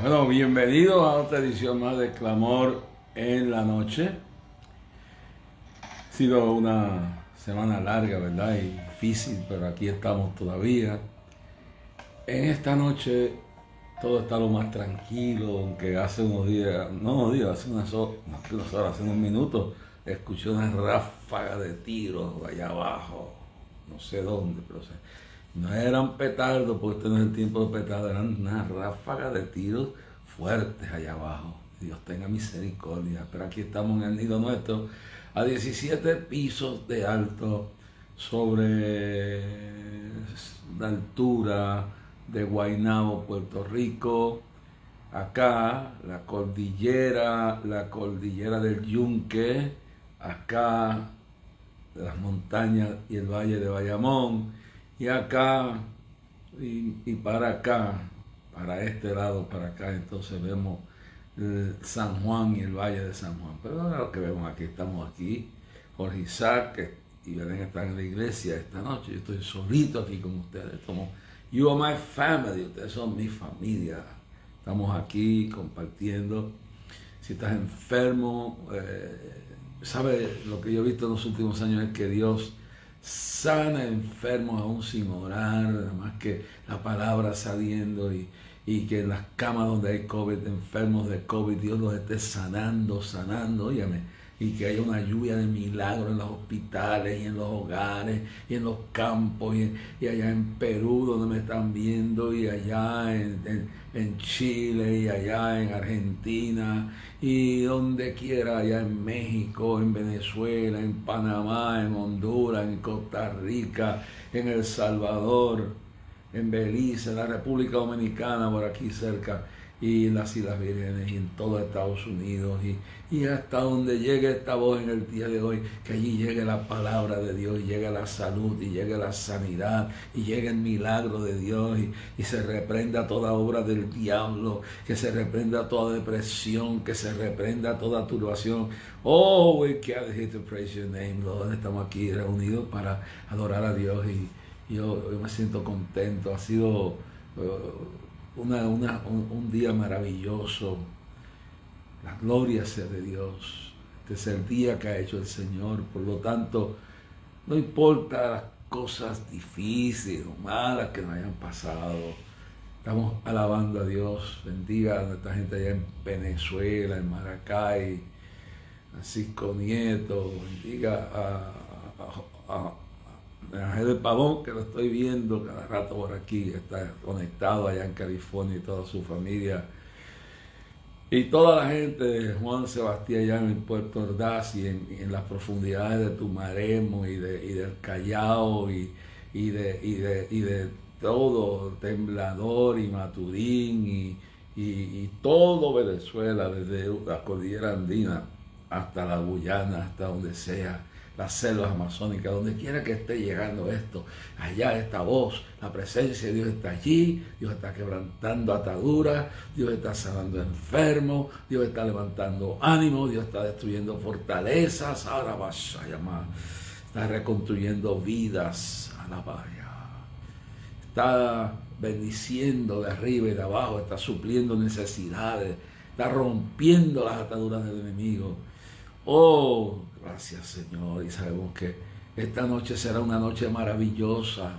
Bueno, bienvenidos a otra edición más de Clamor en la Noche. Ha sido una semana larga, ¿verdad? Y difícil, pero aquí estamos todavía. En esta noche todo está lo más tranquilo, aunque hace unos días, hace unas horas, hace unos minutos, escuché una ráfaga de tiros allá abajo, no sé dónde, pero no eran petardos, porque este no es el tiempo de petardos, eran una ráfaga de tiros fuertes allá abajo. Dios tenga misericordia. Pero aquí estamos en el nido nuestro, a 17 pisos de alto, sobre la altura de Guaynabo, Puerto Rico. Acá la cordillera del Yunque, acá las montañas y el valle de Bayamón, y acá y para acá, para este lado, para acá, entonces vemos San Juan y el valle de San Juan. Pero ahora lo que vemos aquí, estamos aquí, Jorge Isaac y Belén están en la iglesia esta noche. Yo estoy solito aquí con ustedes, como you are my family, ustedes son mi familia. Estamos aquí compartiendo. Si estás enfermo, ¿sabe? Lo que yo he visto en los últimos años es que Dios sana enfermos aún sin orar, nada más que la palabra saliendo, y que en las camas donde hay COVID, enfermos de COVID, Dios los esté sanando, óyame, y que haya una lluvia de milagros en los hospitales y en los hogares y en los campos y allá en Perú donde me están viendo, y allá en Chile y allá en Argentina y donde quiera, allá en México, en Venezuela, en Panamá, en Honduras, en Costa Rica, en El Salvador, en Belice, en la República Dominicana, por aquí cerca, y en las Islas Vírgenes y en todo Estados Unidos, y hasta donde llegue esta voz en el día de hoy, que allí llegue la palabra de Dios, y llegue la salud, y llegue la sanidad, y llegue el milagro de Dios, y se reprenda toda obra del diablo, que se reprenda toda depresión, que se reprenda toda turbación. Oh, we gather here to praise your name, Lord. Estamos aquí reunidos para adorar a Dios, y yo me siento contento. Ha sido un día maravilloso. La gloria sea de Dios. Este es el día que ha hecho el Señor. Por lo tanto, no importa las cosas difíciles o malas que nos hayan pasado, estamos alabando a Dios. Bendiga a nuestra gente allá en Venezuela, en Maracay, Francisco Nieto. Bendiga a Ángel del Pavón, que lo estoy viendo cada rato por aquí, está conectado allá en California, y toda su familia, y toda la gente de Juan Sebastián allá en Puerto Ordaz, y en las profundidades de Tumaremo y del Callao, y de todo Temblador y Maturín, y todo Venezuela, desde la cordillera andina hasta la Guyana, hasta donde sea, las selvas amazónicas, donde quiera que esté llegando esto, allá esta voz, la presencia de Dios está allí. Dios está quebrantando ataduras, Dios está sanando enfermos, Dios está levantando ánimo, Dios está destruyendo fortalezas, ahora vas a llamar, está reconstruyendo vidas, a la valla, está bendiciendo de arriba y de abajo, está supliendo necesidades, está rompiendo las ataduras del enemigo. Oh, gracias Señor, y sabemos que esta noche será una noche maravillosa,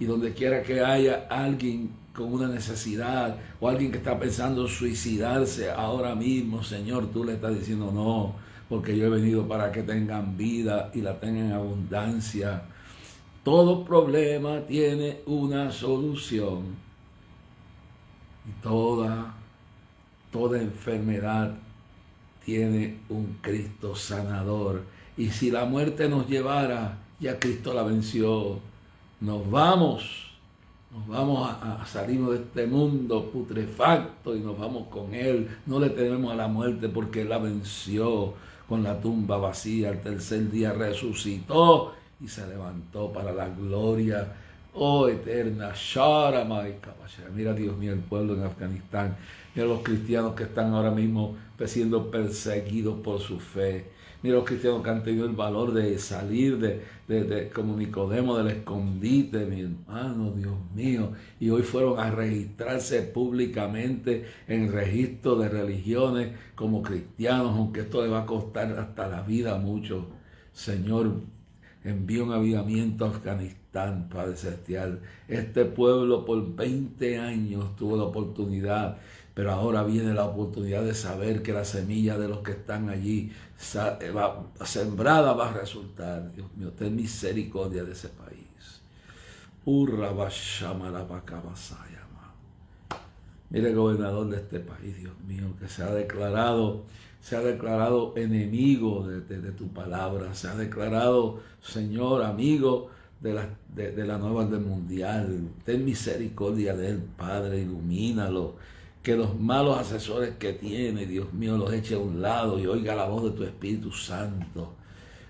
y donde quiera que haya alguien con una necesidad, o alguien que está pensando suicidarse ahora mismo, Señor, tú le estás diciendo no, porque yo he venido para que tengan vida y la tengan en abundancia. Todo problema tiene una solución, y toda enfermedad tiene un Cristo sanador. Y si la muerte nos llevara, ya Cristo la venció. Nos vamos a salirnos de este mundo putrefacto y nos vamos con Él. No le tememos a la muerte, porque Él la venció con la tumba vacía. Al tercer día resucitó y se levantó para la gloria. Oh eterna, Sharamai Kabashaya. Mira, Dios mío, el pueblo en Afganistán. Mira los cristianos que están ahora mismo siendo perseguidos por su fe. Mira los cristianos que han tenido el valor de salir como Nicodemo del escondite, mi hermano, Dios mío. Y hoy fueron a registrarse públicamente en el registro de religiones como cristianos, aunque esto le va a costar hasta la vida a muchos. Señor, envía un avivamiento a Afganistán, Padre Celestial. Este pueblo por 20 años tuvo la oportunidad, pero ahora viene la oportunidad de saber que la semilla de los que están allí sembrada va a resultar. Dios mío, ten misericordia de ese país. Mire el gobernador de este país, Dios mío, que se ha declarado enemigo de tu palabra, se ha declarado, Señor, amigo de la nueva orden mundial. Ten misericordia de él, Padre, ilumínalo. Que los malos asesores que tiene, Dios mío, los eche a un lado y oiga la voz de tu Espíritu Santo.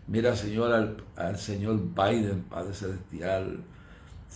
Mira, Señor, al señor Biden, Padre Celestial.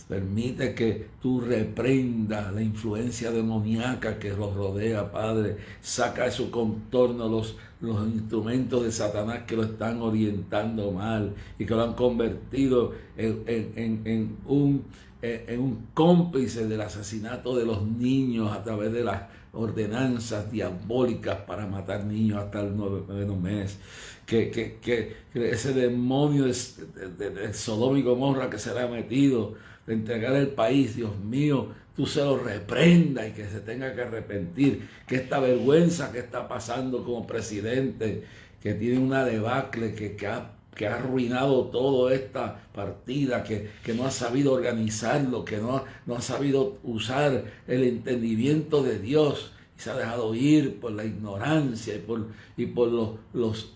Permite que tú reprendas la influencia demoníaca que los rodea, Padre. Saca de su contorno los instrumentos de Satanás que lo están orientando mal y que lo han convertido en un cómplice del asesinato de los niños a través de las ordenanzas diabólicas para matar niños hasta el 9º mes. Que ese demonio de Sodoma y Gomorra que se le ha metido de entregar el país, Dios mío, tú se lo reprenda y que se tenga que arrepentir, que esta vergüenza que está pasando como presidente, que tiene una debacle que ha arruinado toda esta partida, que no ha sabido organizarlo, que no ha sabido usar el entendimiento de Dios y se ha dejado ir por la ignorancia y por los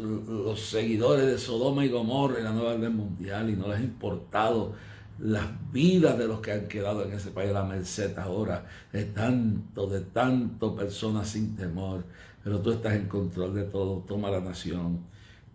seguidores de Sodoma y Gomorra en la nueva orden mundial, y no les ha importado las vidas de los que han quedado en ese país a la merced ahora de tanto personas sin temor. Pero tú estás en control de todo. Toma la nación.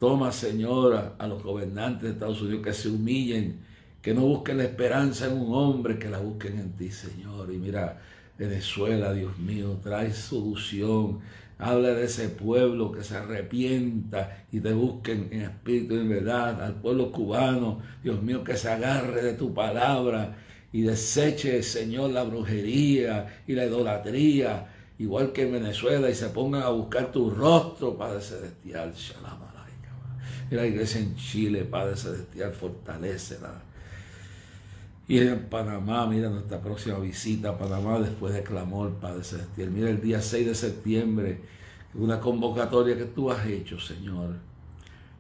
Toma, Señor, a los gobernantes de Estados Unidos que se humillen, que no busquen la esperanza en un hombre, que la busquen en ti, Señor. Y mira, Venezuela, Dios mío, trae solución. Habla de ese pueblo que se arrepienta y te busquen en espíritu y en verdad. Al pueblo cubano, Dios mío, que se agarre de tu palabra y deseche, Señor, la brujería y la idolatría, igual que en Venezuela, y se pongan a buscar tu rostro, Padre Celestial. Shalom. Y la iglesia en Chile, Padre Celestial, fortalécela. Y en Panamá, mira nuestra próxima visita a Panamá después de clamor, Padre Celestial. Mira el día 6 de septiembre, una convocatoria que tú has hecho, Señor.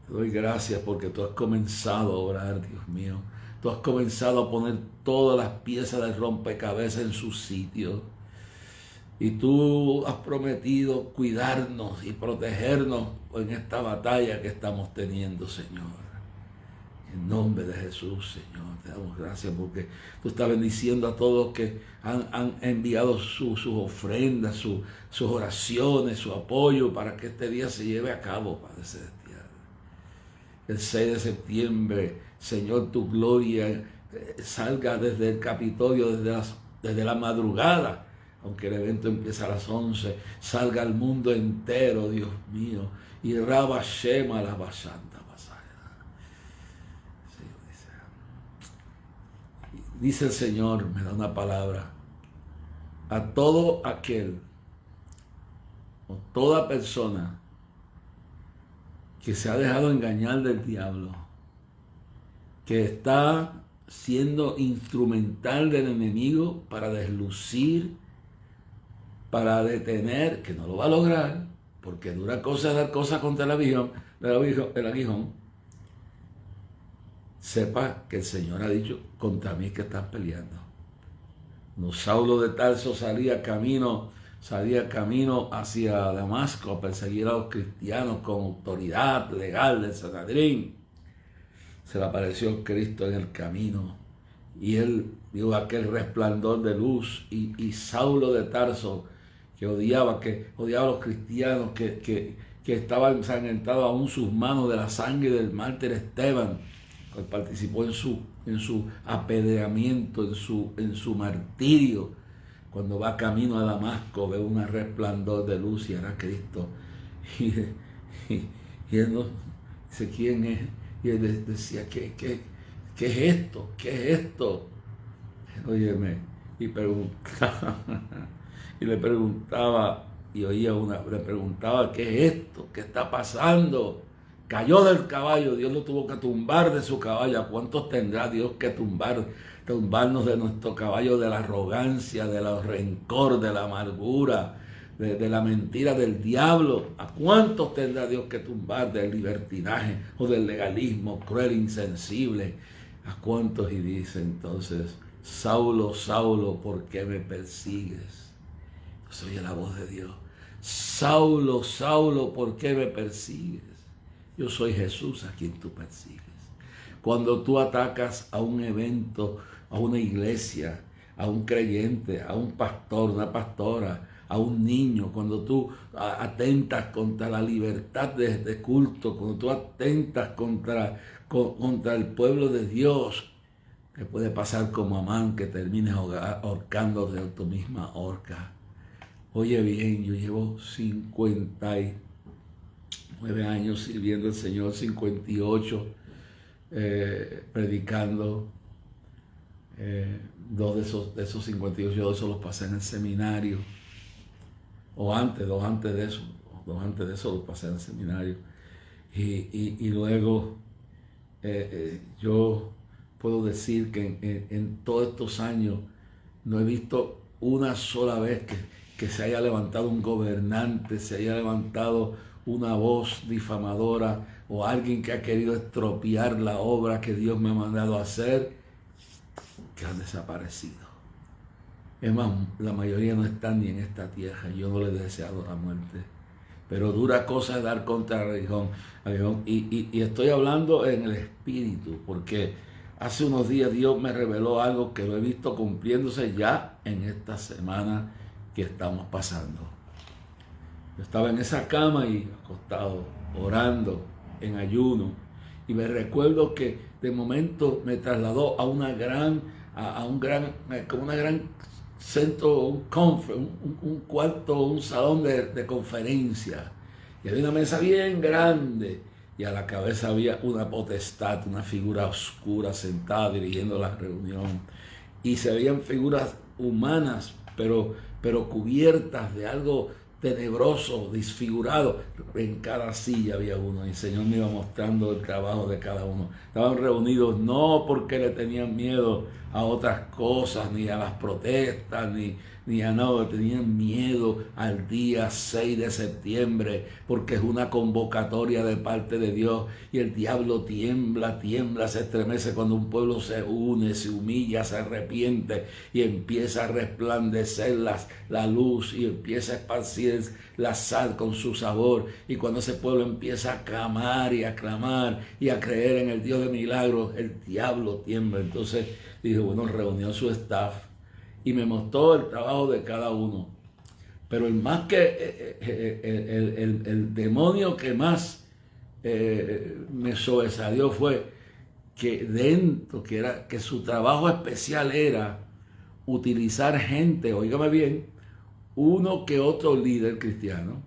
Te doy gracias porque tú has comenzado a orar, Dios mío. Tú has comenzado a poner todas las piezas del rompecabezas en su sitio. Y tú has prometido cuidarnos y protegernos en esta batalla que estamos teniendo, Señor. En nombre de Jesús, Señor, te damos gracias porque tú estás bendiciendo a todos que han enviado sus ofrendas, sus oraciones, su apoyo para que este día se lleve a cabo, Padre Celestial. El 6 de septiembre, Señor, tu gloria salga desde el Capitolio, desde la madrugada, aunque el evento empieza a las 11, salga al mundo entero, Dios mío, y Rabba Shema la Basanta. Dice el Señor, me da una palabra, a todo aquel o toda persona que se ha dejado engañar del diablo, que está siendo instrumental del enemigo para deslucir, para detener, que no lo va a lograr, porque dura cosa dar cosas contra el aguijón. Sepa que el Señor ha dicho, contra mí es que estás peleando. Cuando Saulo de Tarso salía camino hacia Damasco a perseguir a los cristianos con autoridad legal del Sanedrín, se le apareció Cristo en el camino y él vio aquel resplandor de luz y Saulo de Tarso, que odiaba a los cristianos, que estaba ensangrentado aún sus manos de la sangre del mártir Esteban, participó en su apedreamiento, en su martirio. Cuando va camino a Damasco, ve un resplandor de luz y era Cristo. Y él no dice, ¿quién es? Y él decía, ¿qué es esto? ¿Qué es esto? Óyeme, y preguntaba, y le preguntaba, y oía le preguntaba, ¿qué es esto? ¿Qué está pasando? Cayó del caballo, Dios lo tuvo que tumbar de su caballo. ¿A cuántos tendrá Dios que tumbarnos de nuestro caballo, de la arrogancia, del rencor, de la amargura, de la mentira del diablo? ¿A cuántos tendrá Dios que tumbar del libertinaje o del legalismo cruel, insensible? ¿A cuántos? Y dice entonces, Saulo, Saulo, ¿por qué me persigues? Yo soy la voz de Dios. Saulo, Saulo, ¿por qué me persigues? Yo soy Jesús a quien tú persigues. Cuando tú atacas a un evento, a una iglesia, a un creyente, a un pastor, una pastora, a un niño, cuando tú atentas contra la libertad de culto, cuando tú atentas contra el pueblo de Dios, que puede pasar como Amán, que termines ahorcando de tu misma horca. Oye bien, yo llevo 59 años sirviendo al Señor, 58 predicando. Dos de esos 58 yo los pasé en el seminario, dos antes de eso los pasé en el seminario. Y luego yo puedo decir que en todos estos años no he visto una sola vez que se haya levantado un gobernante, se haya levantado una voz difamadora o alguien que ha querido estropear la obra que Dios me ha mandado a hacer, que han desaparecido. Es más, la mayoría no están ni en esta tierra. Yo no les he deseado la muerte. Pero dura cosa es dar contra el aguijón. Y estoy hablando en el espíritu, porque hace unos días Dios me reveló algo que lo he visto cumpliéndose ya en esta semana que estamos pasando. Yo estaba en esa cama y acostado, orando, en ayuno, y me recuerdo que de momento me trasladó a un gran centro, un cuarto, un salón de conferencia, y había una mesa bien grande, y a la cabeza había una potestad, una figura oscura sentada dirigiendo la reunión, y se veían figuras humanas, pero cubiertas de algo tenebroso, disfigurado. En cada silla había uno, y el Señor me iba mostrando el trabajo de cada uno. Estaban reunidos no porque le tenían miedo a otras cosas, ni a las protestas, ni a nada, tenían miedo al día 6 de septiembre, porque es una convocatoria de parte de Dios, y el diablo tiembla, se estremece cuando un pueblo se une, se humilla, se arrepiente, y empieza a resplandecer la luz, y empieza a esparcir la sal con su sabor, y cuando ese pueblo empieza a clamar y a clamar y a creer en el Dios de milagros, el diablo tiembla. Entonces dije, bueno, reunió su staff y me mostró el trabajo de cada uno. Pero el demonio que más me sobresalió fue que dentro, que su trabajo especial era utilizar gente, óigame bien, uno que otro líder cristiano,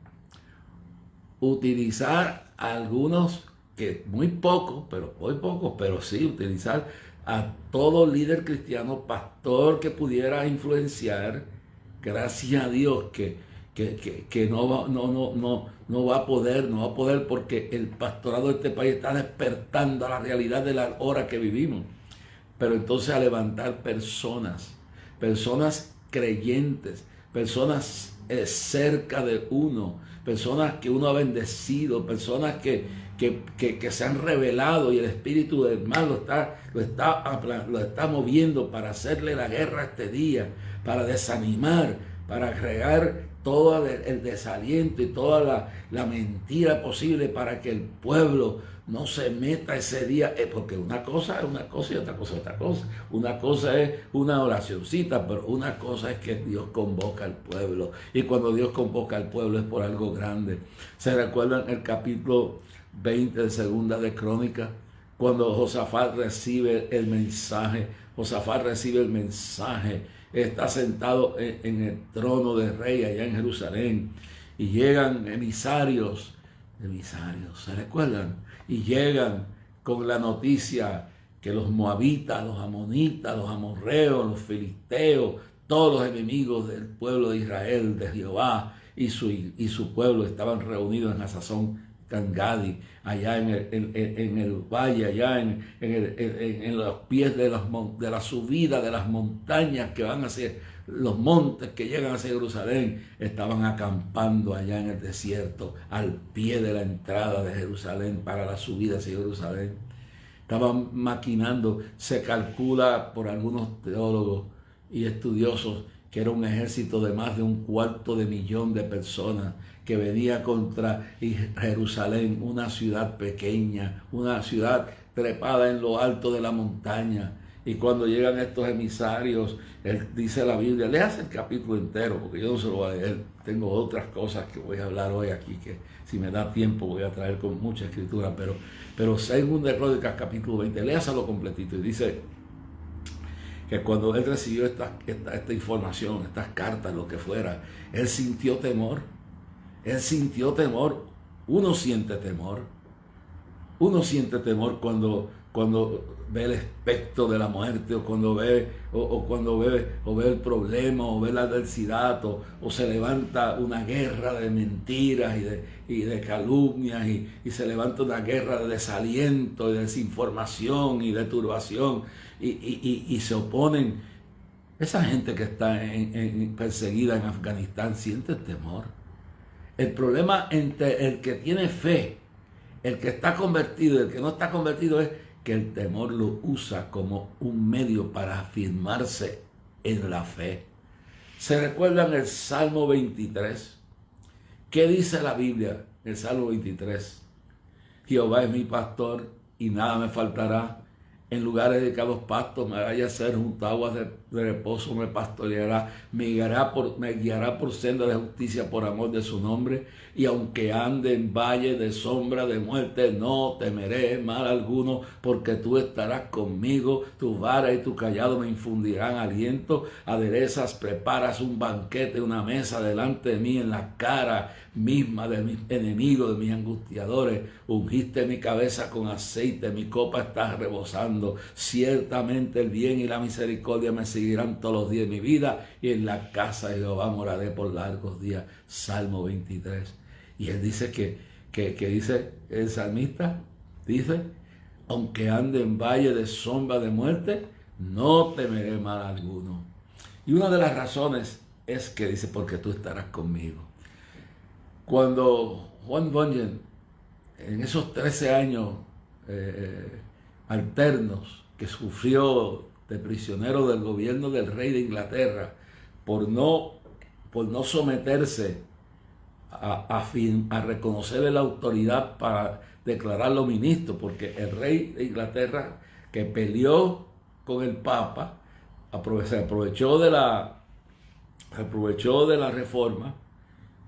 utilizar algunos, que muy pocos, pero sí, utilizar a todo líder cristiano, pastor que pudiera influenciar. Gracias a Dios que no va a poder, porque el pastorado de este país está despertando a la realidad de la hora que vivimos. Pero entonces a levantar personas creyentes, personas cerca de uno, personas que uno ha bendecido, personas que se han revelado, y el espíritu del mal lo está moviendo para hacerle la guerra este día, para desanimar, para regar todo el desaliento y toda la mentira posible para que el pueblo no se meta ese día, porque una cosa es una cosa y otra cosa es otra cosa. Una cosa es una oracioncita, pero una cosa es que Dios convoca al pueblo, y cuando Dios convoca al pueblo es por algo grande. ¿Se recuerdan el capítulo 20 de Segunda de Crónicas, Cuando Josafat recibe el mensaje, está sentado en el trono de rey allá en Jerusalén, y llegan emisarios, ¿se recuerdan? Y llegan con la noticia que los moabitas, los amonitas, los amorreos, los filisteos, todos los enemigos del pueblo de Israel, de Jehová y su pueblo estaban reunidos en Hazazón Cangadi, allá en el valle, allá en los pies de la subida de las montañas que van hacia los montes que llegan hacia Jerusalén. Estaban acampando allá en el desierto, al pie de la entrada de Jerusalén para la subida hacia Jerusalén. Estaban maquinando. Se calcula por algunos teólogos y estudiosos que era un ejército de más de 250,000 de personas que venía contra Jerusalén, una ciudad pequeña, una ciudad trepada en lo alto de la montaña. Y cuando llegan estos emisarios, dice la Biblia, léase el capítulo entero, porque yo no se lo voy a leer, tengo otras cosas que voy a hablar hoy aquí, que si me da tiempo voy a traer con mucha escritura, pero según de Crónicas capítulo 20, léaselo completito, y dice que cuando él recibió esta información, estas cartas, lo que fuera, él sintió temor. Uno siente temor cuando ve el espectro de la muerte, o cuando ve el problema, o ve la adversidad, o se levanta una guerra de mentiras y de calumnias, y se levanta una guerra de desaliento, de desinformación y de turbación, y se oponen. Esa gente que está perseguida en Afganistán siente temor. El problema entre el que tiene fe, el que está convertido y el que no está convertido, es que el temor lo usa como un medio para afirmarse en la fe. ¿Se recuerdan el Salmo 23? ¿Qué dice la Biblia en el Salmo 23? Jehová es mi pastor y nada me faltará. En lugares dedicados pastos me hará yacer, junto a aguas de reposo me pastoreará, me guiará por senda de justicia por amor de su nombre. Y aunque ande en valle de sombra de muerte, no temeré mal alguno, porque tú estarás conmigo, tu vara y tu callado me infundirán aliento. Aderezas, preparas un banquete, una mesa delante de mí en la cara misma de mis enemigos, de mis angustiadores. Ungiste mi cabeza con aceite, mi copa está rebosando. Ciertamente el bien y la misericordia me seguirán todos los días de mi vida, y en la casa de Jehová moraré por largos días. Salmo 23. Y él dice que dice el salmista, dice, aunque ande en valle de sombra de muerte, no temeré mal alguno. Y una de las razones es que dice, porque tú estarás conmigo. Cuando Juan Bunyan, en esos 13 años alternos que sufrió de prisionero del gobierno del rey de Inglaterra, por no someterse a reconocerle la autoridad para declararlo ministro, porque el rey de Inglaterra, que peleó con el Papa, se aprovechó de la reforma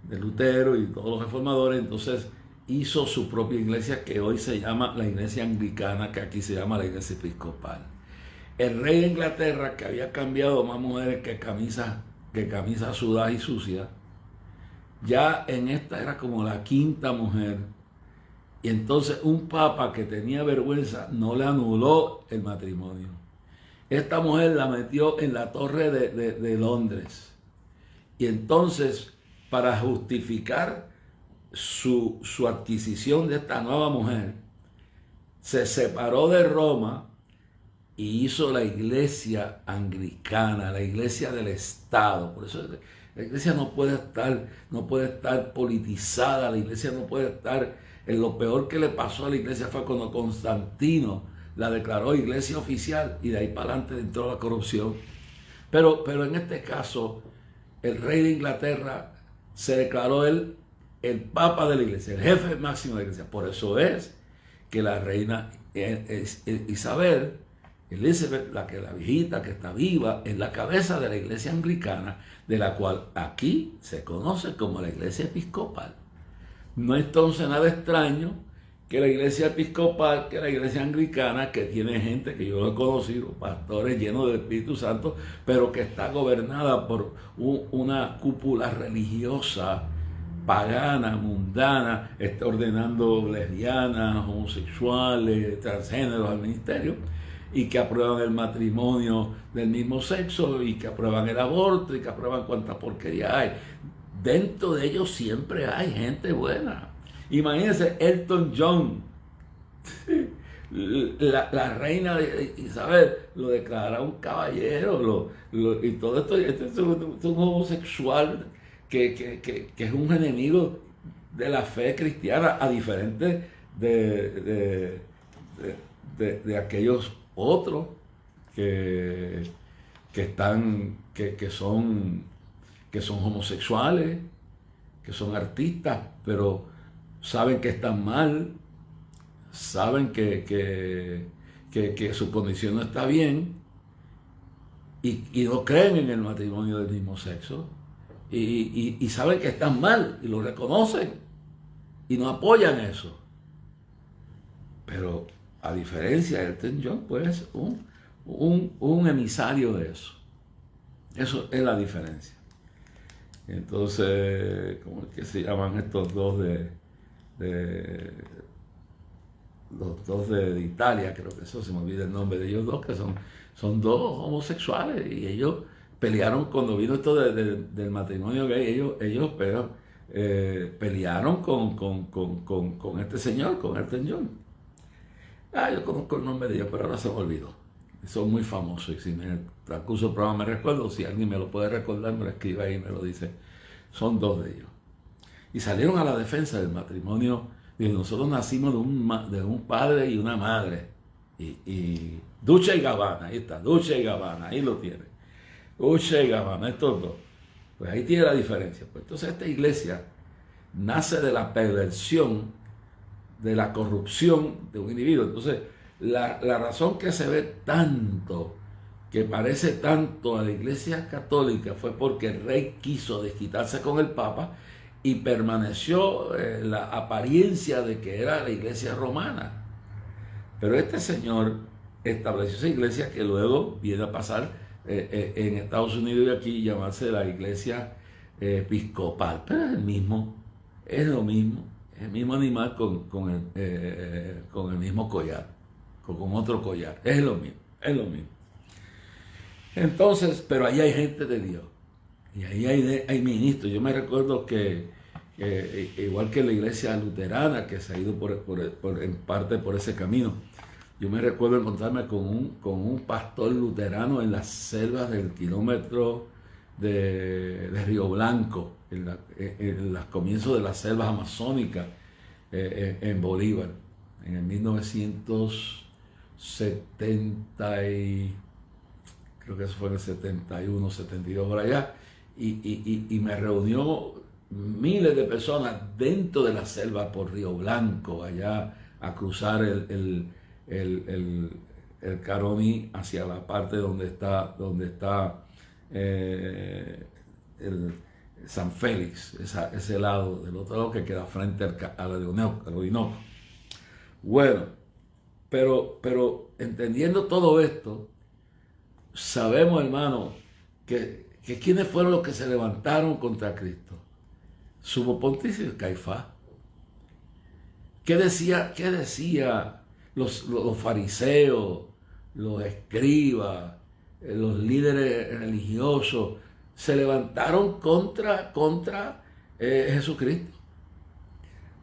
de Lutero y todos los reformadores, entonces hizo su propia iglesia, que hoy se llama la iglesia anglicana, que aquí se llama la iglesia episcopal. El rey de Inglaterra, que había cambiado más mujeres que camisas sudadas y sucias, ya en esta era como la quinta mujer, y entonces un papa que tenía vergüenza no le anuló el matrimonio. Esta mujer la metió en la torre de Londres, y entonces, para justificar su adquisición de esta nueva mujer, se separó de Roma y hizo la iglesia anglicana, la iglesia del Estado. Por eso la iglesia no puede estar politizada, la iglesia no puede estar. Lo peor que le pasó a la iglesia fue cuando Constantino la declaró iglesia oficial, y de ahí para adelante entró la corrupción. Pero en este caso, el rey de Inglaterra se declaró el papa de la iglesia, el jefe máximo de la iglesia. Por eso es que la reina Isabel, Elizabeth, la viejita que está viva, es la cabeza de la iglesia anglicana, de la cual aquí se conoce como la iglesia episcopal. No es entonces nada extraño que la iglesia episcopal, que la iglesia anglicana, que tiene gente que yo lo he conocido, pastores llenos del Espíritu Santo, pero que está gobernada por una cúpula religiosa, pagana, mundana, está ordenando lesbianas, homosexuales, transgéneros al ministerio, y que aprueban el matrimonio del mismo sexo, y que aprueban el aborto, y que aprueban cuánta porquería hay. Dentro de ellos siempre hay gente buena. Imagínense Elton John, la reina de Isabel lo declara un caballero, y todo esto, este es un homosexual que es un enemigo de la fe cristiana, a diferente de aquellos otros que son homosexuales, que son artistas, pero saben que están mal, saben que su condición no está bien, y no creen en el matrimonio del mismo sexo, y saben que están mal, y lo reconocen, y no apoyan eso. Pero a diferencia de Elton John, pues un emisario de eso. Eso es la diferencia. Entonces, ¿cómo es que se llaman estos dos los dos de Italia? Creo que eso se me olvida el nombre de ellos dos, que son dos homosexuales, y ellos pelearon cuando vino esto del matrimonio gay. Ellos pelearon con este señor, con Elton John. Yo conozco el nombre de ellos, pero ahora se me olvidó. Son muy famosos, y si en el transcurso del programa me recuerdo, si alguien me lo puede recordar, me lo escribe ahí y me lo dice. Son dos de ellos. Y salieron a la defensa del matrimonio. Digo, nosotros nacimos de un padre y una madre. Y Dolce & Gabbana, ahí está, Dolce & Gabbana, ahí lo tiene. Dolce & Gabbana, estos dos. Pues ahí tiene la diferencia. Pues entonces esta iglesia nace de la perversión, de la corrupción de un individuo. Entonces, la razón que se ve tanto, que parece tanto a la iglesia católica, fue porque el rey quiso desquitarse con el papa y permaneció la apariencia de que era la iglesia romana. Pero este señor estableció esa iglesia que luego viene a pasar en Estados Unidos y aquí llamarse la iglesia episcopal. Pero es lo mismo, el mismo animal con el mismo collar, con otro collar. Es lo mismo. Entonces, pero ahí hay gente de Dios. Y ahí hay ministros. Yo me recuerdo que igual que la iglesia luterana, que se ha ido en parte por ese camino, yo me recuerdo encontrarme con un pastor luterano en las selvas del kilómetro de Río Blanco, en los comienzos de las selvas amazónicas en Bolívar, en el 1970 creo que eso fue en el 71, 72 por allá, y me reunió miles de personas dentro de la selva por Río Blanco, allá a cruzar el Caroní hacia la parte donde está San Félix, ese lado, del otro lado que queda frente al Orinoco. Bueno, pero entendiendo todo esto, sabemos, hermano, que quiénes fueron los que se levantaron contra Cristo. Sumo pontífice Caifás. ¿Qué decía los fariseos, los escribas, los líderes religiosos? Se levantaron contra Jesucristo.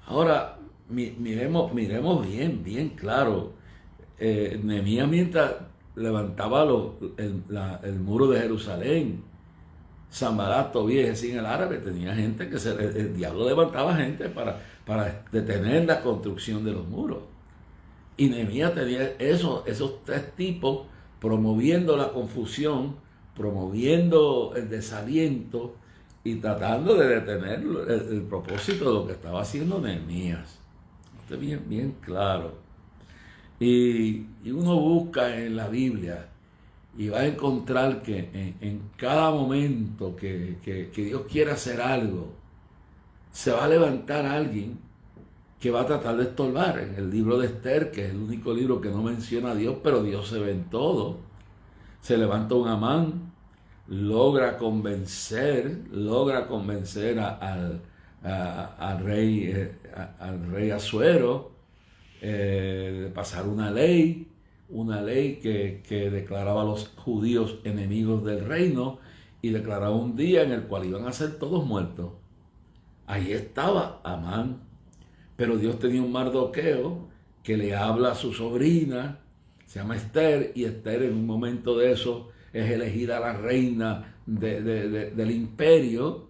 Ahora, miremos bien claro. Nehemías, mientras levantaba el muro de Jerusalén, Sanballat, Tobías, en el árabe, tenía gente que el diablo levantaba gente para detener la construcción de los muros. Y Nehemías tenía esos tres tipos promoviendo la confusión, promoviendo el desaliento y tratando de detener el propósito de lo que estaba haciendo Nehemías. Esto es bien claro. Y uno busca en la Biblia y va a encontrar que en cada momento que Dios quiera hacer algo, se va a levantar alguien que va a tratar de estorbar. En el libro de Esther, que es el único libro que no menciona a Dios, pero Dios se ve en todo, se levanta un Amán, logra convencer al rey Asuero de pasar una ley que declaraba a los judíos enemigos del reino y declaraba un día en el cual iban a ser todos muertos. Ahí estaba Amán, pero Dios tenía un Mardoqueo que le habla a su sobrina, se llama Esther, y Esther en un momento de eso es elegida la reina del imperio,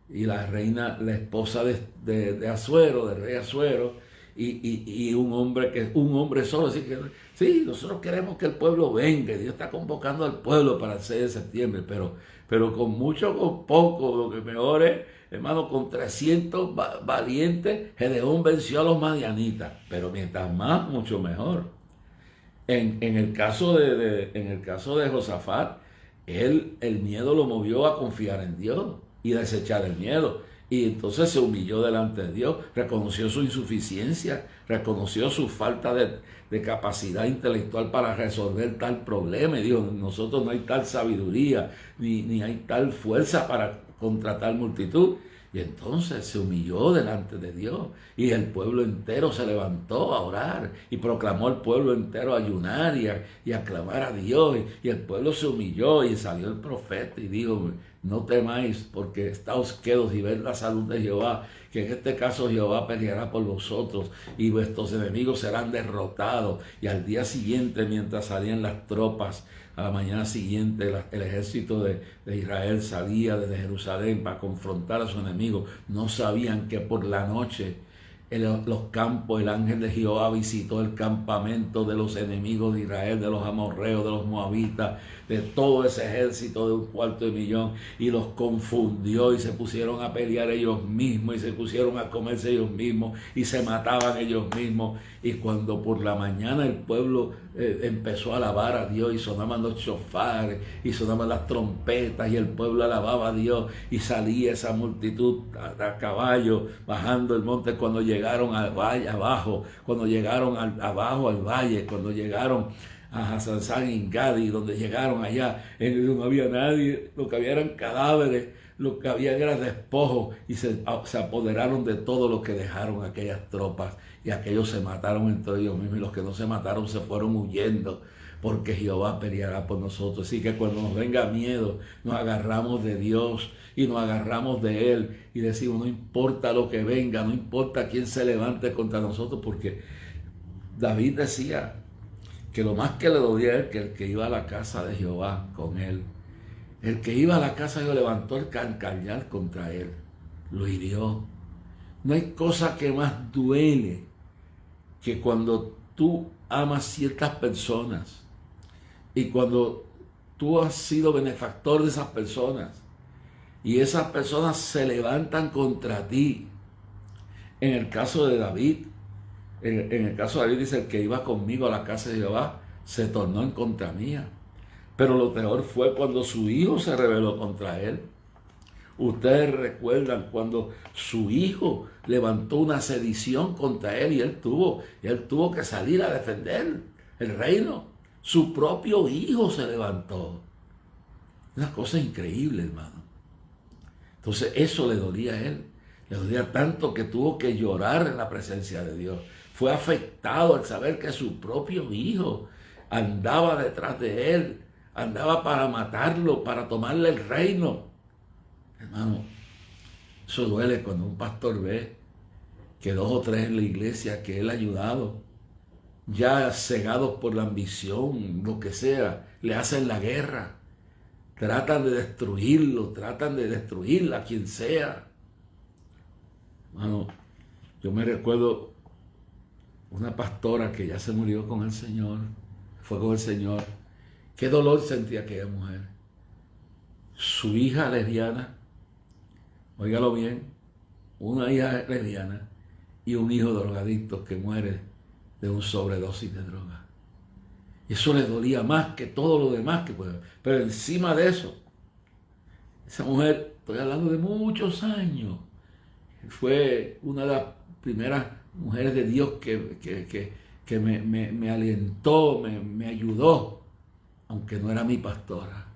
y la reina, la esposa de Asuero, del rey Asuero, y un hombre solo. Así que sí, nosotros queremos que el pueblo venga, Dios está convocando al pueblo para el 6 de septiembre, pero con mucho, con poco, lo que mejor es, hermano, con 300 valientes, Gedeón venció a los madianitas, pero mientras más, mucho mejor. En el caso de Josafat, el miedo lo movió a confiar en Dios y a desechar el miedo. Y entonces se humilló delante de Dios, reconoció su insuficiencia, reconoció su falta de capacidad intelectual para resolver tal problema. Y dijo, nosotros no hay tal sabiduría, ni hay tal fuerza para contra tal multitud. Y entonces se humilló delante de Dios y el pueblo entero se levantó a orar y proclamó al pueblo entero a ayunar y a clamar a Dios. Y el pueblo se humilló y salió el profeta y dijo, no temáis porque estáos quedos y ved la salud de Jehová, que en este caso Jehová peleará por vosotros y vuestros enemigos serán derrotados. Y al día siguiente, mientras salían las tropas, a la mañana siguiente el ejército de Israel salía desde Jerusalén para confrontar a sus enemigos. No sabían que por la noche los campos, el ángel de Jehová visitó el campamento de los enemigos de Israel, de los amorreos, de los moabitas, de todo ese ejército de 250,000, y los confundió y se pusieron a pelear ellos mismos y se pusieron a comerse ellos mismos y se mataban ellos mismos. Y cuando por la mañana el pueblo empezó a alabar a Dios y sonaban los chofares y sonaban las trompetas y el pueblo alababa a Dios y salía esa multitud a caballo bajando el monte, cuando llegaron al valle abajo, cuando llegaron abajo al valle, cuando llegaron a Hasansán y Gadi, donde llegaron allá, no había nadie, lo que había eran cadáveres, lo que había era despojos, y se apoderaron de todo lo que dejaron aquellas tropas, y aquellos se mataron entre ellos mismos, y los que no se mataron se fueron huyendo, porque Jehová peleará por nosotros. Así que cuando nos venga miedo, nos agarramos de Dios y nos agarramos de Él y decimos, no importa lo que venga, no importa quién se levante contra nosotros, porque David decía que lo más que le dolía a él, que el que iba a la casa de Jehová con él, el que iba a la casa de Dios levantó el cañal contra él, lo hirió. No hay cosa que más duele que cuando tú amas ciertas personas y cuando tú has sido benefactor de esas personas y esas personas se levantan contra ti. En el caso de David, en el caso de David dice, el que iba conmigo a la casa de Jehová se tornó en contra mía. Pero lo peor fue cuando su hijo se rebeló contra él. Ustedes recuerdan cuando su hijo levantó una sedición contra él y él tuvo que salir a defender el reino. Su propio hijo se levantó. Una cosa increíble, hermano. Entonces eso le dolía a él. Le dolía tanto que tuvo que llorar en la presencia de Dios. Fue afectado al saber que su propio hijo andaba detrás de él, andaba para matarlo, para tomarle el reino. Hermano, eso duele cuando un pastor ve que 2 o 3 en la iglesia que él ha ayudado, ya cegados por la ambición, lo que sea, le hacen la guerra, tratan de destruirlo, tratan de destruir a quien sea. Hermano, yo me recuerdo una pastora que ya se murió con el Señor, fue con el Señor. Qué dolor sentía aquella mujer. Su hija lesbiana, óigalo bien, una hija lesbiana y un hijo drogadicto que muere de un sobredosis de droga. Y eso le dolía más que todo lo demás que puede. Pero encima de eso, esa mujer, estoy hablando de muchos años, fue una de las primeras mujer de Dios que me alentó, me ayudó, aunque no era mi pastora.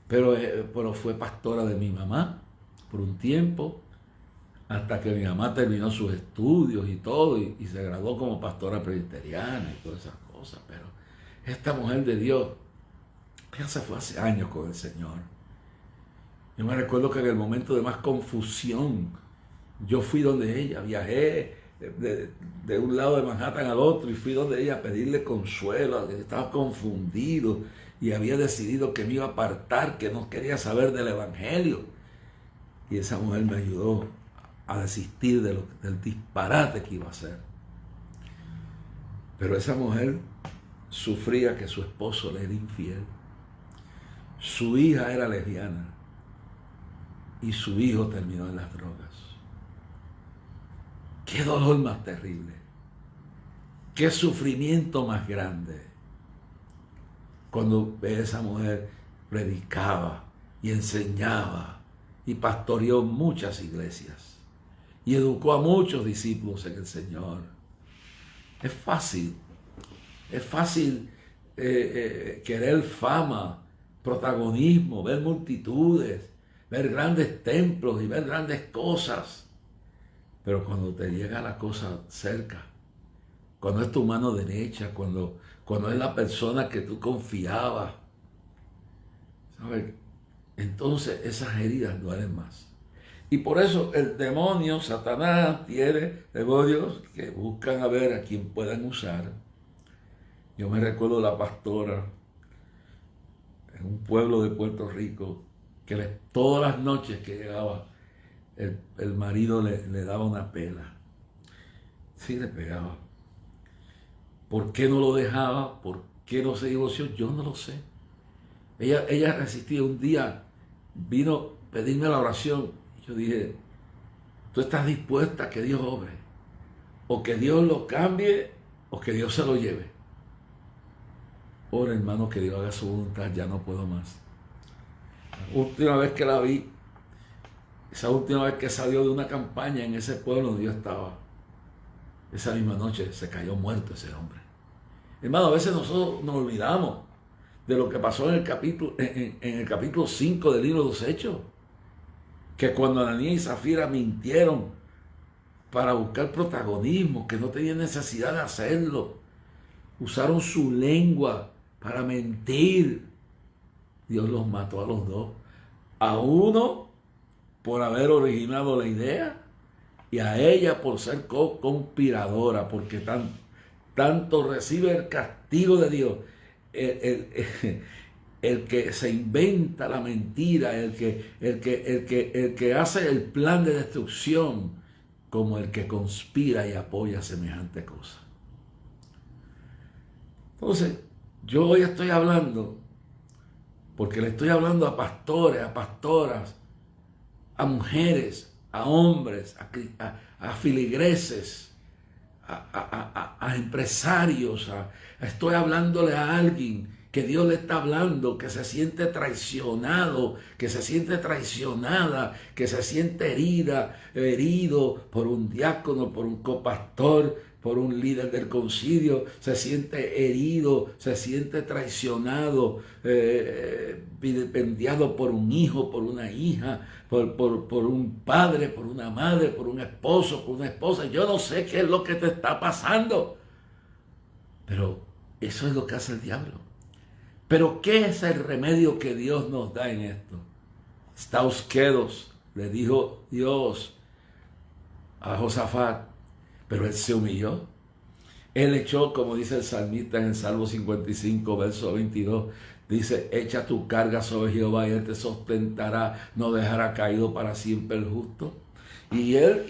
Pero fue pastora de mi mamá por un tiempo, hasta que mi mamá terminó sus estudios y todo, y se graduó como pastora presbiteriana y todas esas cosas. Pero esta mujer de Dios, ella se fue hace años con el Señor. Yo me recuerdo que en el momento de más confusión, yo fui donde ella, viajé de un lado de Manhattan al otro y fui donde ella a pedirle consuelo, que estaba confundido y había decidido que me iba a apartar, que no quería saber del Evangelio. Y esa mujer me ayudó a desistir del disparate que iba a hacer. Pero esa mujer sufría que su esposo le era infiel. Su hija era lesbiana y su hijo terminó en las drogas. Qué dolor más terrible, qué sufrimiento más grande. Cuando esa mujer predicaba y enseñaba y pastoreó muchas iglesias y educó a muchos discípulos en el Señor. Es fácil querer fama, protagonismo, ver multitudes, ver grandes templos y ver grandes cosas. Pero cuando te llega la cosa cerca, cuando es tu mano derecha, cuando es la persona que tú confiabas, ¿sabes? Entonces esas heridas duelen más. Y por eso el demonio, Satanás, tiene demonios que buscan a ver a quién puedan usar. Yo me recuerdo la pastora en un pueblo de Puerto Rico, que todas las noches que llegaba, el marido le daba una pela. Sí, le pegaba. ¿Por qué no lo dejaba? ¿Por qué no se divorció? Yo no lo sé. Ella resistía. Un día vino a pedirme la oración. Yo dije, ¿tú estás dispuesta a que Dios obre? O que Dios lo cambie, o que Dios se lo lleve. Ora, hermano, que Dios haga su voluntad, ya no puedo más. La última vez que la vi, esa última vez que salió de una campaña en ese pueblo donde yo estaba, esa misma noche se cayó muerto ese hombre. Hermano, a veces nosotros nos olvidamos de lo que pasó en el capítulo 5 del libro de los Hechos. Que cuando Ananías y Zafira mintieron para buscar protagonismo, que no tenían necesidad de hacerlo, usaron su lengua para mentir. Dios los mató a los dos. A uno por haber originado la idea y a ella por ser conspiradora, porque tanto recibe el castigo de Dios el que se inventa la mentira, el que hace el plan de destrucción, como el que conspira y apoya semejante cosa. Entonces, yo hoy estoy hablando porque le estoy hablando a pastores, a pastoras, a mujeres, a hombres, a filigreses, a empresarios. Estoy hablándole a alguien que Dios le está hablando, que se siente traicionado, que se siente traicionada, que se siente herido por un diácono, por un copastor, por un líder del concilio, se siente herido, se siente traicionado, vilipendiado por un hijo, por una hija, por un padre, por una madre, por un esposo, por una esposa. Yo no sé qué es lo que te está pasando, pero eso es lo que hace el diablo. Pero ¿qué es el remedio que Dios nos da en esto? Estáos quedos, le dijo Dios a Josafat, pero él se humilló. Él echó, como dice el salmista en el Salmo 55, verso 22, dice, echa tu carga sobre Jehová y él te sustentará, no dejará caído para siempre el justo. Y él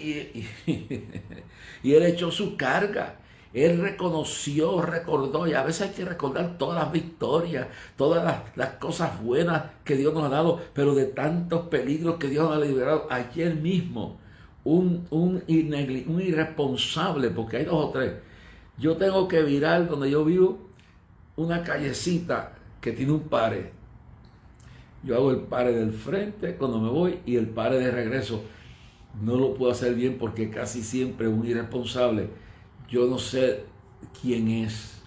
echó su carga. Él reconoció, recordó, y a veces hay que recordar todas las victorias, todas las cosas buenas que Dios nos ha dado, pero de tantos peligros que Dios nos ha liberado. Ayer mismo, un irresponsable, porque hay dos o tres. Yo tengo que virar donde yo vivo una callecita que tiene un pare. Yo hago el pare del frente cuando me voy y el pare de regreso. no lo puedo hacer bien porque casi siempre un irresponsable, yo no sé quién es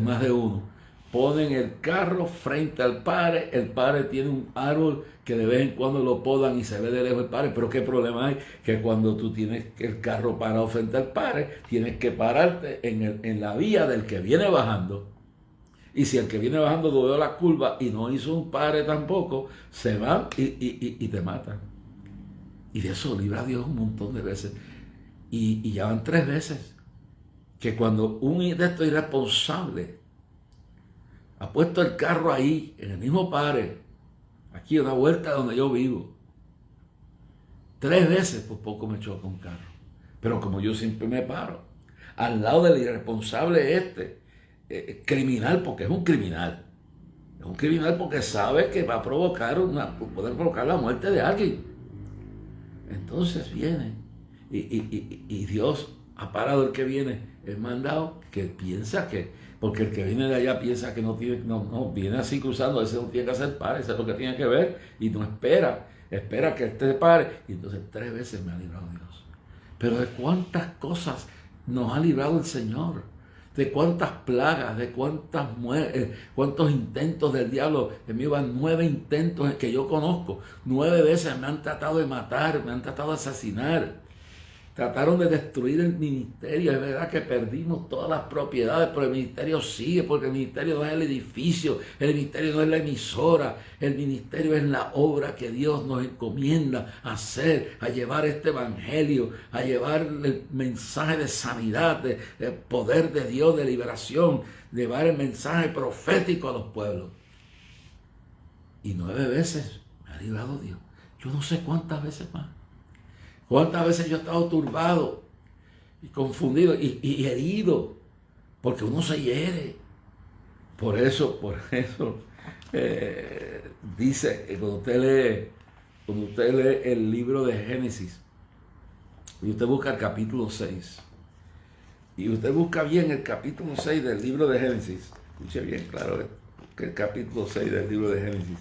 más de uno, ponen el carro frente al padre, el padre tiene un árbol que de vez en cuando lo podan y se ve de lejos el padre, pero qué problema hay, que cuando tú tienes el carro parado frente al padre, tienes que pararte en la vía del que viene bajando. Y si el que viene bajando dobló la curva y no hizo un padre tampoco, se van y te matan. Y de eso libra a Dios un montón de veces. Y ya van 3 veces que cuando un de estos irresponsables ha puesto el carro ahí, en el mismo padre, aquí a una vuelta donde yo vivo, 3 veces por poco me choca un carro. Pero como yo siempre me paro al lado del irresponsable criminal, porque es un criminal. Es un criminal porque sabe que va a provocar poder provocar la muerte de alguien. Entonces viene y Dios ha parado el que viene, el mandado, que piensa que, porque el que viene de allá piensa que no viene así cruzando, ese no tiene que hacer par, ese es lo que tiene que ver, y no espera que este se pare, y entonces 3 veces me ha librado Dios. Pero de cuántas cosas nos ha librado el Señor, de cuántas plagas, de cuántos intentos del diablo. En mí van 9 intentos que yo conozco. 9 veces me han tratado de matar, me han tratado de asesinar. Trataron de destruir el ministerio. Es verdad que perdimos todas las propiedades, pero el ministerio sigue, porque el ministerio no es el edificio, el ministerio no es la emisora, el ministerio es la obra que Dios nos encomienda a hacer, a llevar este evangelio, a llevar el mensaje de sanidad, de poder de Dios, de liberación, llevar el mensaje profético a los pueblos. Y 9 veces me ha librado Dios. Yo no sé cuántas veces más. ¿Cuántas veces yo he estado turbado y confundido y herido? Porque uno se hiere. Por eso dice, cuando usted lee el libro de Génesis, y usted busca el capítulo 6, y usted busca bien el capítulo 6 del libro de Génesis, escuche bien claro que el capítulo 6 del libro de Génesis,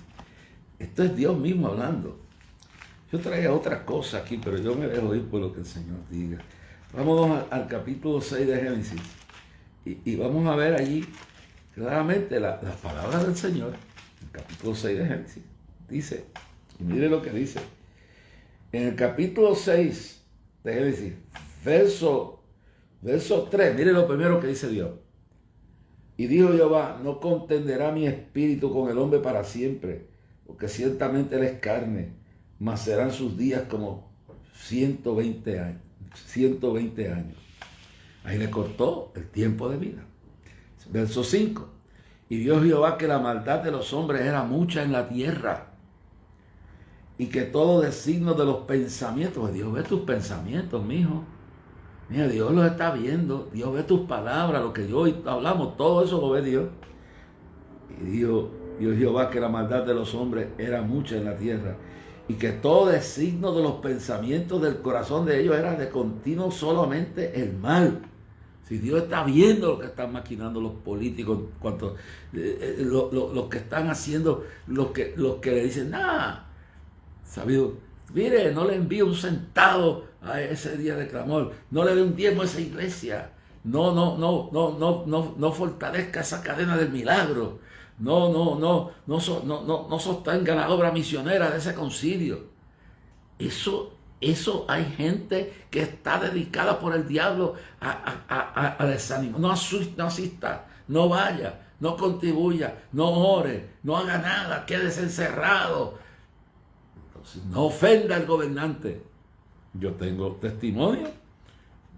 esto es Dios mismo hablando. Yo traía otra cosa aquí, pero yo me dejo ir por lo que el Señor diga. Vamos al capítulo 6 de Génesis y vamos a ver allí claramente las palabras del Señor. El capítulo 6 de Génesis dice, y mire lo que dice. En el capítulo 6 de Génesis, verso 3, mire lo primero que dice Dios. Y dijo Jehová, no contenderá mi espíritu con el hombre para siempre, porque ciertamente él es carne, mas serán sus días como 120 años. 120 años. Ahí le cortó el tiempo de vida. Verso 5. Y vio Jehová que la maldad de los hombres era mucha en la tierra, y que todo designio de los pensamientos, pues Dios ve tus pensamientos, mijo. Mira, Dios los está viendo. Dios ve tus palabras, lo que yo hoy hablamos, todo eso lo ve Dios. Y dijo Jehová que la maldad de los hombres era mucha en la tierra, y que todo designio de los pensamientos del corazón de ellos era de continuo solamente el mal. Si Dios está viendo lo que están maquinando los políticos, los que están haciendo, los que le dicen, sabido, mire, no le envíe un centavo a ese día de clamor, no le dé un diezmo a esa iglesia, no fortalezca esa cadena del milagro. No sostenga la obra misionera de ese concilio. Eso hay gente que está dedicada por el diablo a desanimar. No asista, no vaya, no contribuya, no ore, no haga nada, quédese encerrado. Entonces, no ofenda al gobernante. Yo tengo testimonio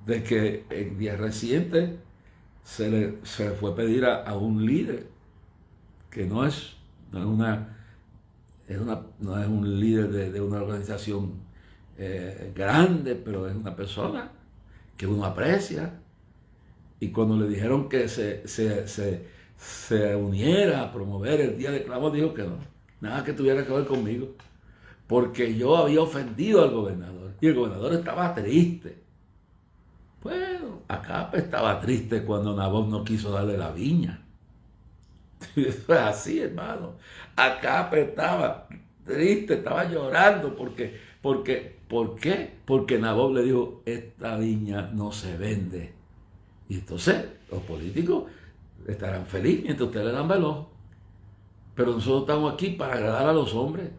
de que en días recientes se le fue a pedir a un líder que no es un líder de una organización grande, pero es una persona que uno aprecia. Y cuando le dijeron que se uniera a promover el día de clamor, dijo que no, nada que tuviera que ver conmigo, porque yo había ofendido al gobernador y el gobernador estaba triste. Bueno, Acape estaba triste cuando Nabot no quiso darle la viña. Eso es así, hermano. Acape estaba triste, estaba llorando porque ¿Por qué? Porque Nabob le dijo, esta viña no se vende. Y entonces los políticos estarán felices mientras ustedes le dan veloz. Pero nosotros estamos aquí para agradar a los hombres.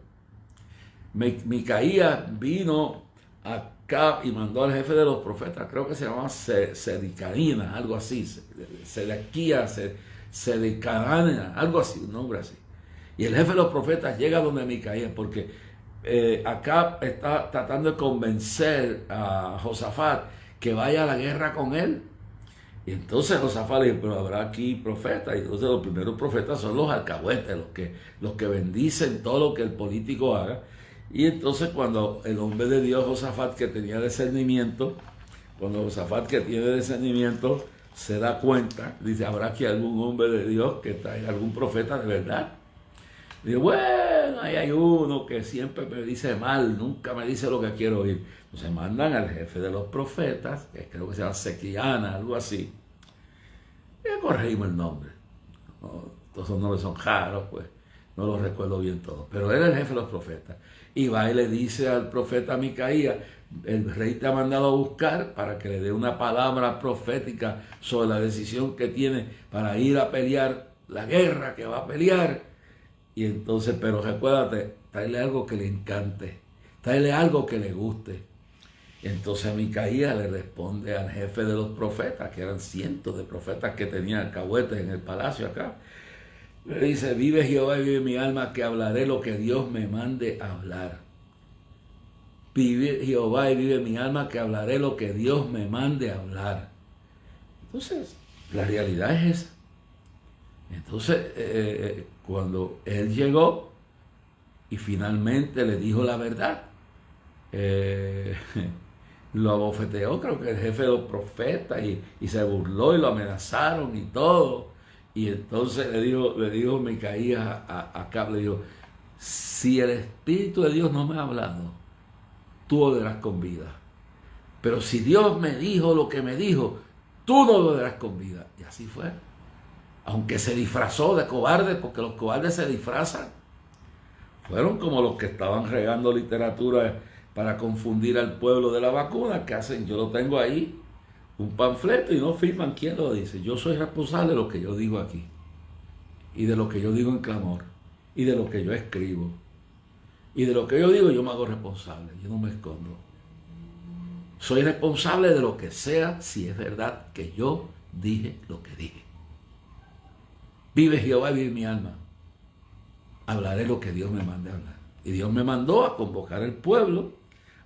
Micaías vino acá y mandó al jefe de los profetas, creo que se llamaba Sedecaína, algo así, Sedequía, Sedecaína, algo así, un nombre así. Y el jefe de los profetas llega donde Micaías, porque acá está tratando de convencer a Josafat que vaya a la guerra con él. Y entonces Josafat le dijo, pero habrá aquí profetas. Y entonces los primeros profetas son los alcahuetes, los que bendicen todo lo que el político haga. Y entonces cuando el hombre de Dios, Josafat, que tenía discernimiento, cuando Josafat, que tiene discernimiento, se da cuenta, dice, ¿habrá aquí algún hombre de Dios que traiga algún profeta de verdad? Dice, bueno, ahí hay uno que siempre me dice mal, nunca me dice lo que quiero oír. Entonces mandan al jefe de los profetas, que creo que se llama Sequiana, algo así. Y corregimos el nombre. Todos esos nombres son raros, pues no los recuerdo bien todos. Pero él es el jefe de los profetas. Y va y le dice al profeta Micaías, el rey te ha mandado a buscar para que le dé una palabra profética sobre la decisión que tiene para ir a pelear la guerra que va a pelear. Y entonces, pero recuérdate, tráele algo que le encante, tráele algo que le guste. Y entonces Micaías le responde al jefe de los profetas, que eran cientos de profetas que tenían alcahuetes en el palacio acá. Le dice, vive Jehová y vive mi alma, que hablaré lo que Dios me mande hablar. Vive Jehová y vive mi alma, que hablaré lo que Dios me mande hablar. Entonces, la realidad es esa. Entonces, cuando él llegó y finalmente le dijo la verdad, lo abofeteó, creo que el jefe de los profetas, y se burló y lo amenazaron y todo. Y entonces le dijo Micaías a Acab, le dijo, si el Espíritu de Dios no me ha hablado, tú olerás con vida. Pero si Dios me dijo lo que me dijo, tú no olerás con vida. Y así fue. Aunque se disfrazó de cobarde, porque los cobardes se disfrazan. Fueron como los que estaban regando literatura para confundir al pueblo de la vacuna, que hacen, yo lo tengo ahí, un panfleto, y no firman quién lo dice. Yo soy responsable de lo que yo digo aquí, y de lo que yo digo en clamor, y de lo que yo escribo. Y de lo que yo digo yo me hago responsable, yo no me escondo. Soy responsable de lo que sea, si es verdad que yo dije lo que dije. Vive Jehová y vive mi alma. Hablaré lo que Dios me mande hablar. Y Dios me mandó a convocar al pueblo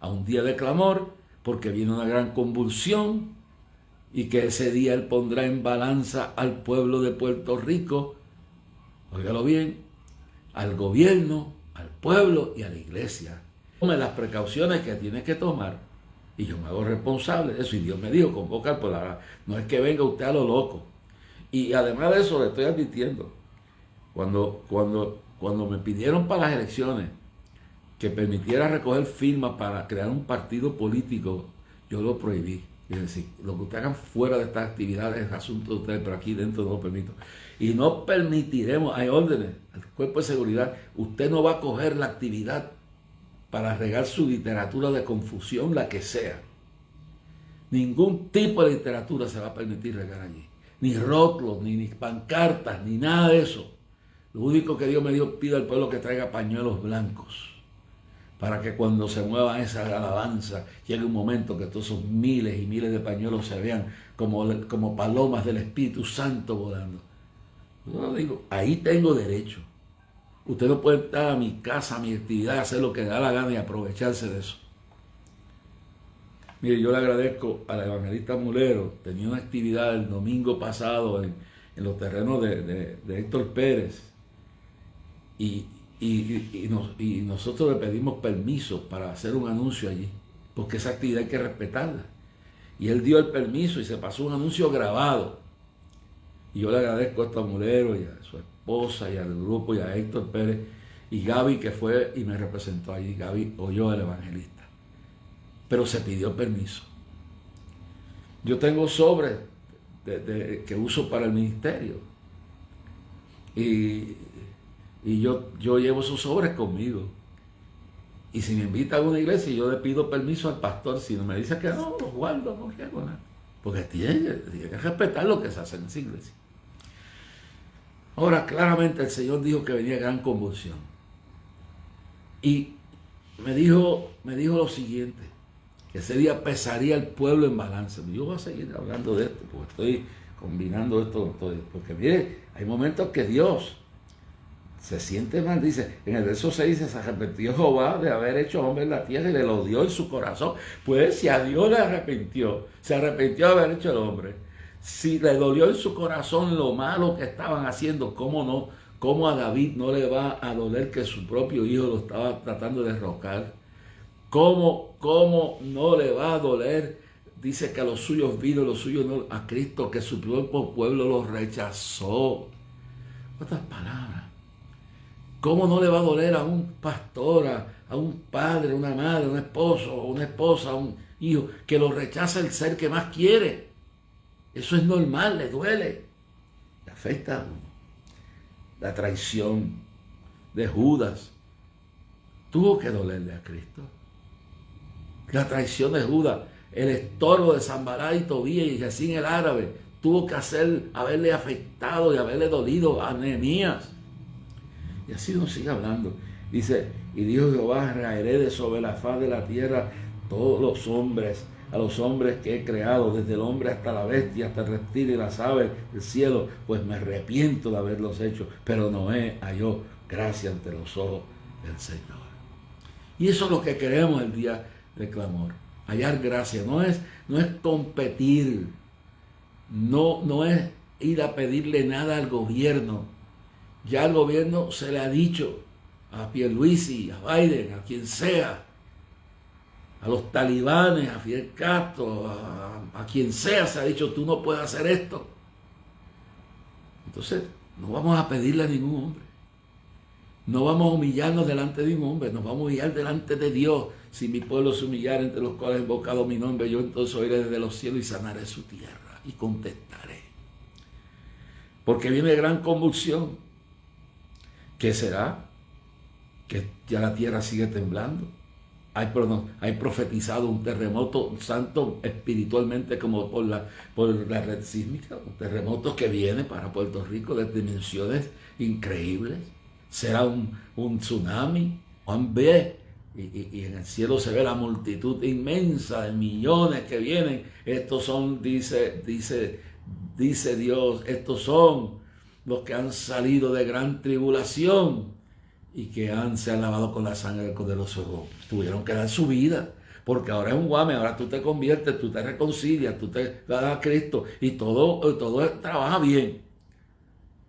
a un día de clamor, porque viene una gran convulsión, y que ese día Él pondrá en balanza al pueblo de Puerto Rico, óigalo bien, al gobierno, al pueblo y a la iglesia. Tome las precauciones que tiene que tomar, y yo me hago responsable de eso. Y Dios me dijo, convoca al pueblo. No es que venga usted a lo loco. Y además de eso le estoy advirtiendo, cuando me pidieron para las elecciones que permitiera recoger firmas para crear un partido político, yo lo prohibí. Es decir, lo que ustedes hagan fuera de estas actividades es asunto de ustedes, pero aquí dentro no lo permito. Y no permitiremos, hay órdenes al cuerpo de seguridad, usted no va a coger la actividad para regar su literatura de confusión, la que sea. Ningún tipo de literatura se va a permitir regar allí. Ni rótulos, ni pancartas, ni nada de eso. Lo único que Dios me dio, pido al pueblo que traiga pañuelos blancos, para que cuando se mueva esa alabanza, llegue un momento que todos esos miles y miles de pañuelos se vean como palomas del Espíritu Santo volando. Yo digo, ahí tengo derecho. Usted no puede entrar a mi casa, a mi actividad, hacer lo que le da la gana y aprovecharse de eso. Mire, yo le agradezco al evangelista Mulero. Tenía una actividad el domingo pasado en los terrenos de Héctor Pérez, y nosotros le pedimos permiso para hacer un anuncio allí, porque esa actividad hay que respetarla. Y él dio el permiso y se pasó un anuncio grabado. Y yo le agradezco a Mulero y a su esposa y al grupo y a Héctor Pérez y Gaby, que fue y me representó allí. Gaby oyó al evangelista. Pero se pidió permiso. Yo tengo sobres que uso para el ministerio. Y yo llevo esos sobres conmigo. Y si me invita a una iglesia, yo le pido permiso al pastor. Si no me dice que no, lo guardo, no quiero nada. Porque tiene que respetar lo que se hace en esa iglesia. Ahora, claramente el Señor dijo que venía gran convulsión. Y me dijo lo siguiente, que ese día pesaría el pueblo en balance. Yo voy a seguir hablando de esto, porque estoy combinando esto con todo. Porque mire, hay momentos que Dios se siente mal. Dice, en el verso 6 dice, se arrepintió Jehová de haber hecho hombre en la tierra y le lo dio en su corazón. Pues si a Dios se arrepintió de haber hecho el hombre, si le dolió en su corazón lo malo que estaban haciendo, ¿cómo no? ¿Cómo a David no le va a doler que su propio hijo lo estaba tratando de derrocar? ¿Cómo no le va a doler? Dice que a los suyos vino, los suyos no, a Cristo, que su propio pueblo lo rechazó. Otras palabras. ¿Cómo no le va a doler a un pastor, a un padre, una madre, un esposo, una esposa, un hijo, que lo rechaza el ser que más quiere? Eso es normal, le duele. Le afecta a uno. La traición de Judas tuvo que dolerle a Cristo. La traición de Judas, el estorbo de Sanballat y Tobías y Gesín el árabe, tuvo que haberle afectado y haberle dolido a Nehemías. Y así nos sigue hablando. Dice, y dijo Jehová, raeré de sobre la faz de la tierra todos los hombres, a los hombres que he creado, desde el hombre hasta la bestia, hasta el reptil y las aves del cielo, pues me arrepiento de haberlos hecho. Pero Noé halló gracia ante los ojos del Señor. Y eso es lo que queremos el día del clamor. Hallar gracia. No es competir. No es ir a pedirle nada al gobierno. Ya al gobierno se le ha dicho, a Pierluisi, a Biden, a quien sea, a los talibanes, a Fidel Castro, a quien sea, se ha dicho, tú no puedes hacer esto. Entonces, no vamos a pedirle a ningún hombre. No vamos a humillarnos delante de un hombre, nos vamos a humillar delante de Dios. Si mi pueblo se humillara entre los cuales he invocado mi nombre, yo entonces oiré desde los cielos y sanaré su tierra y contestaré. Porque viene gran convulsión. ¿Qué será? Que ya la tierra sigue temblando. Hay profetizado un terremoto santo espiritualmente como por la red sísmica, un terremoto que viene para Puerto Rico de dimensiones increíbles. Será un tsunami. Juan ve y en el cielo se ve la multitud inmensa de millones que vienen. Estos son, dice Dios, estos son los que han salido de gran tribulación y que se han lavado con la sangre del Cordero. Tuvieron que dar su vida, porque ahora es un guame, ahora tú te conviertes, tú te reconcilias, tú te das a Cristo y todo trabaja bien.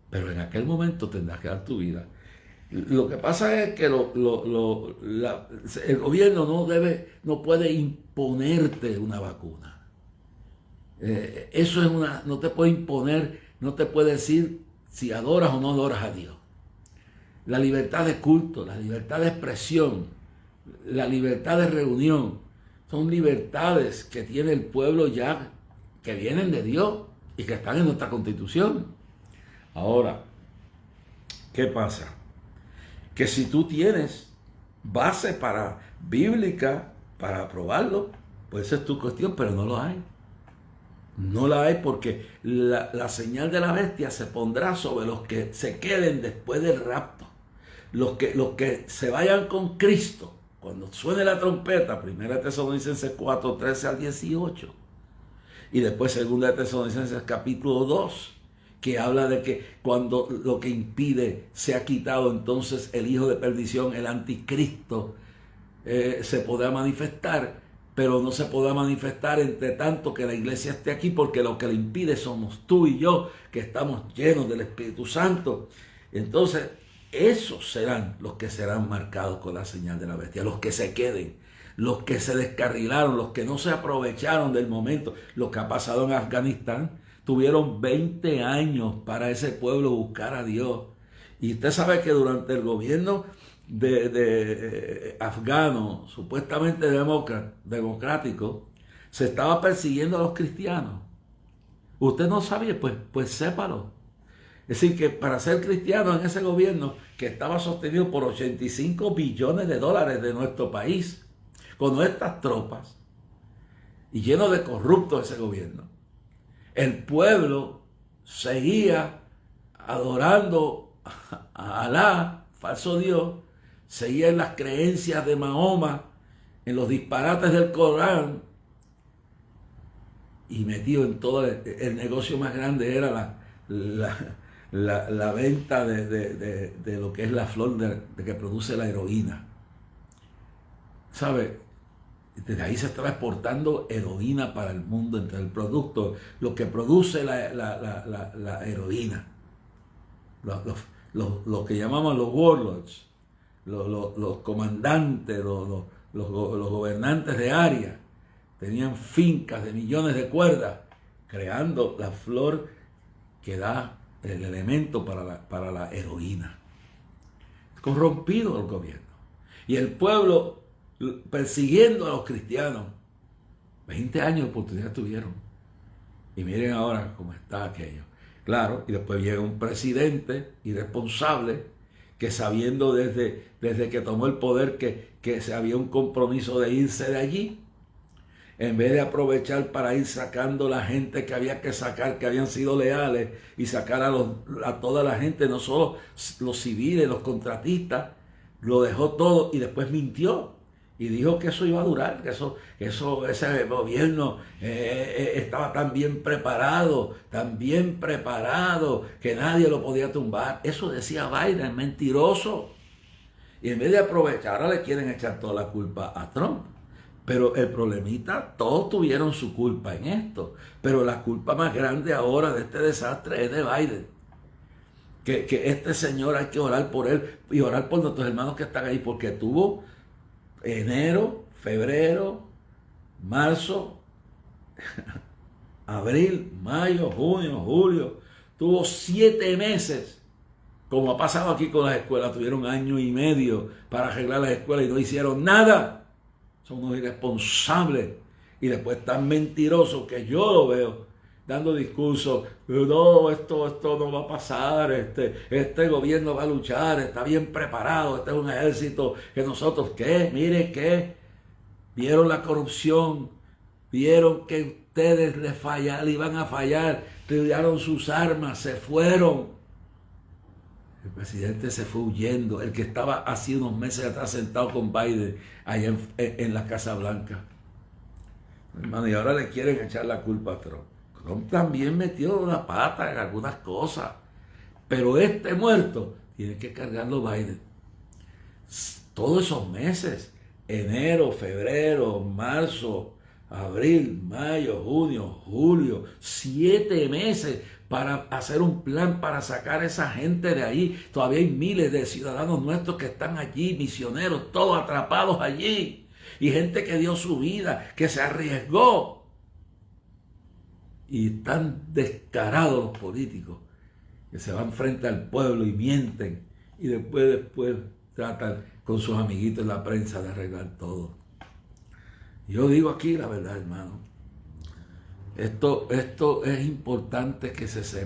Pero en aquel momento tendrás que dar tu vida. Lo que pasa es que el gobierno no puede imponerte una vacuna. Eso es no te puede imponer, no te puede decir si adoras o no adoras a Dios. La libertad de culto, la libertad de expresión, la libertad de reunión, son libertades que tiene el pueblo ya, que vienen de Dios y que están en nuestra Constitución. Ahora, ¿qué pasa? Que si tú tienes base bíblica para aprobarlo, pues esa es tu cuestión, pero no lo hay. No la hay porque la señal de la bestia se pondrá sobre los que se queden después del rapto. Los que se vayan con Cristo, cuando suene la trompeta, 1 Tesalonicenses 4, 13 al 18, y después 2 Tesalonicenses capítulo 2, que habla de que cuando lo que impide se ha quitado, entonces el hijo de perdición, el anticristo, se podrá manifestar, pero no se podrá manifestar entre tanto que la iglesia esté aquí, porque lo que le impide somos tú y yo, que estamos llenos del Espíritu Santo. Entonces, esos serán los que serán marcados con la señal de la bestia, los que se queden, los que se descarrilaron, los que no se aprovecharon del momento. Lo que ha pasado en Afganistán, tuvieron 20 años para ese pueblo buscar a Dios. Y usted sabe que durante el gobierno de afgano, supuestamente democrático, se estaba persiguiendo a los cristianos. Usted no sabía, pues sépalo. Es decir, que para ser cristiano en ese gobierno que estaba sostenido por 85 billones de dólares de nuestro país, con nuestras tropas, y lleno de corruptos ese gobierno, el pueblo seguía adorando a Alá, falso Dios, seguía en las creencias de Mahoma, en los disparates del Corán, y metido en todo el negocio más grande era la venta de lo que es la flor de que produce la heroína. ¿Sabe? Desde ahí se estaba exportando heroína para el mundo, entre el producto, lo que produce la heroína. Los que llamamos los warlords, los comandantes, los gobernantes de área, tenían fincas de millones de cuerdas, creando la flor que da el elemento para la heroína. Corrompido el gobierno. Y el pueblo persiguiendo a los cristianos. 20 años de oportunidad tuvieron. Y miren ahora cómo está aquello. Claro, y después llega un presidente irresponsable que, sabiendo desde que tomó el poder que se había un compromiso de irse de allí, en vez de aprovechar para ir sacando la gente que había que sacar, que habían sido leales, y sacar a toda la gente, no solo los civiles, los contratistas, lo dejó todo y después mintió. Y dijo que eso iba a durar, que ese gobierno estaba tan bien preparado, que nadie lo podía tumbar. Eso decía Biden, mentiroso. Y en vez de aprovechar, ahora le quieren echar toda la culpa a Trump. Pero el problemita, todos tuvieron su culpa en esto. Pero la culpa más grande ahora de este desastre es de Biden. Que este señor hay que orar por él y orar por nuestros hermanos que están ahí, porque tuvo enero, febrero, marzo, abril, mayo, junio, julio. Tuvo 7 meses, como ha pasado aquí con las escuelas. Tuvieron 1 año y medio para arreglar las escuelas y no hicieron nada. Son unos irresponsables y después tan mentirosos que yo lo veo dando discursos. No, esto no va a pasar, este gobierno va a luchar, está bien preparado, este es un ejército que nosotros, ¿qué? Mire, ¿qué? Vieron la corrupción, vieron que ustedes le iban a fallar, tiraron sus armas, se fueron. El presidente se fue huyendo, el que estaba hace unos meses atrás sentado con Biden allá en la Casa Blanca. Hermano, y ahora le quieren echar la culpa a Trump. Trump también metió la pata en algunas cosas, pero este muerto tiene que cargarlo Biden. Todos esos meses, enero, febrero, marzo, abril, mayo, junio, julio, 7 meses para hacer un plan para sacar a esa gente de ahí. Todavía hay miles de ciudadanos nuestros que están allí, misioneros, todos atrapados allí. Y gente que dio su vida, que se arriesgó. Y están descarados los políticos, que se van frente al pueblo y mienten. Y después tratan con sus amiguitos en la prensa de arreglar todo. Yo digo aquí la verdad, hermano. Esto es importante que se sepa.